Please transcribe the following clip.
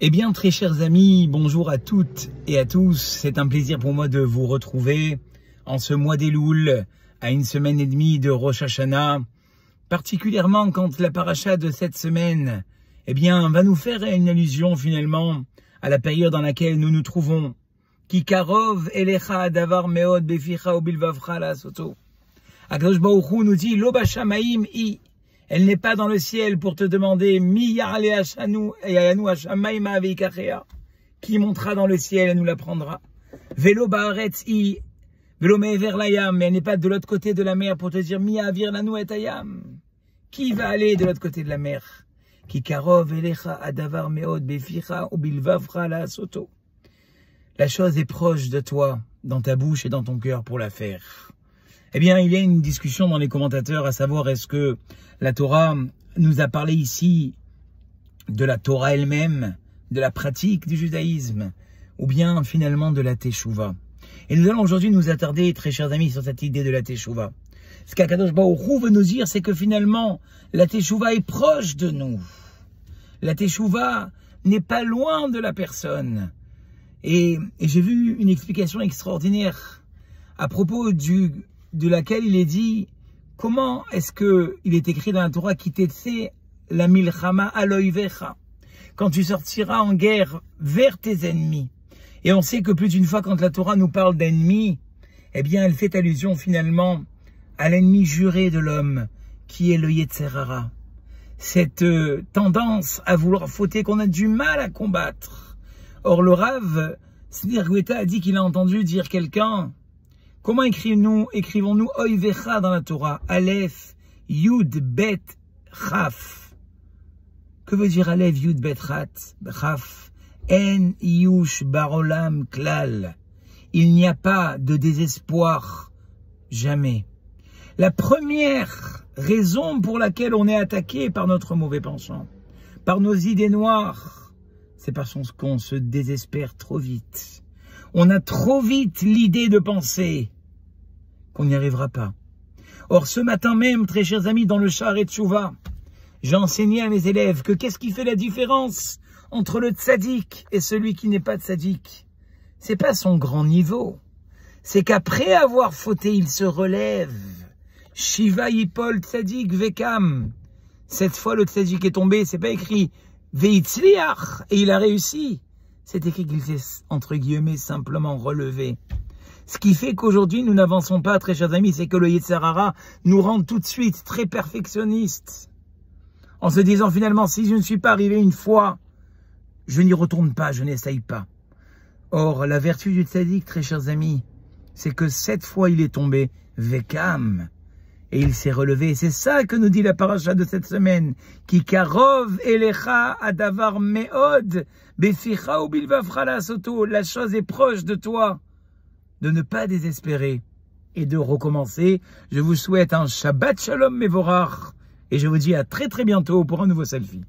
Eh bien, très chers amis, bonjour à toutes et à tous. C'est un plaisir pour moi de vous retrouver en ce mois d'Elul, à une semaine et demie de Rosh Hashanah, particulièrement quand la paracha de cette semaine, eh bien, va nous faire une allusion finalement à la période dans laquelle nous nous trouvons. Ki karov elecha davar meod beficha ubilvavcha la soto. Akadosh Baruch Hu nous dit, lo bashamaim i. Elle n'est pas dans le ciel pour te demander mi yarale hashanu ayanu hashamaim aveikachea. Qui montera dans le ciel et nous l'apprendra. Velo baaretz i. Velo me'ever layam. Mais elle n'est pas de l'autre côté de la mer pour te dire mi avir lanu et ayam. Qui va aller de l'autre côté de la mer? Ki karov elecha adavar meod beficha ubilvavcha la soto. La chose est proche de toi, dans ta bouche et dans ton cœur pour la faire. Eh bien, il y a une discussion dans les commentateurs à savoir est-ce que la Torah nous a parlé ici de la Torah elle-même, de la pratique du judaïsme, ou bien finalement de la Teshuvah. Et nous allons aujourd'hui nous attarder, très chers amis, sur cette idée de la Teshuvah. Ce qu'Akadosh Baruch Hu veut nous dire, c'est que finalement, la Teshuvah est proche de nous. La Teshuvah n'est pas loin de la personne. Et j'ai vu une explication extraordinaire à propos de laquelle il est dit comment est-ce qu'il est écrit dans la Torah qui t'etse la milchama aloivecha, quand tu sortiras en guerre vers tes ennemis. Et on sait que plus d'une fois quand la Torah nous parle d'ennemis, eh bien elle fait allusion finalement à l'ennemi juré de l'homme qui est le Yetzer Hara. Cette tendance à vouloir fauter qu'on a du mal à combattre. Or, le Rav, Sdir Gweta a dit qu'il a entendu dire quelqu'un. Comment écrivons-nous Oivecha dans la Torah? Aleph, Yud, Bet, Chaf. Que veut dire Aleph, Yud, Bet, Chaf? En, Yush, Barolam, Klal. Il n'y a pas de désespoir. Jamais. La première raison pour laquelle on est attaqué par notre mauvais penchant, par nos idées noires, c'est parce qu'on se désespère trop vite. On a trop vite l'idée de penser qu'on n'y arrivera pas. Or, ce matin même, très chers amis, dans le Sha'arei Teshuvah, j'ai enseigné à mes élèves que qu'est-ce qui fait la différence entre le tzaddik et celui qui n'est pas tzaddik? C'est pas son grand niveau. C'est qu'après avoir fauté, il se relève. Shiva yipol tzaddik vekam. Cette fois, le tzaddik est tombé, c'est pas écrit Veitzliach, et il a réussi. C'est écrit qu'il s'est, entre guillemets, simplement relevé. Ce qui fait qu'aujourd'hui, nous n'avançons pas, très chers amis, c'est que le Yetzer Hara nous rend tout de suite très perfectionnistes. En se disant finalement, si je ne suis pas arrivé une fois, je n'y retourne pas, je n'essaye pas. Or, la vertu du tzaddik, très chers amis, c'est que cette fois, il est tombé, Vekam. Et il s'est relevé. C'est ça que nous dit la paracha de cette semaine. Ki karov elecha adavar meod beficha ubilvavcha la soto. La chose est proche de toi. De ne pas désespérer et de recommencer. Je vous souhaite un Shabbat Shalom Mevorach. Et je vous dis à très très bientôt pour un nouveau selfie.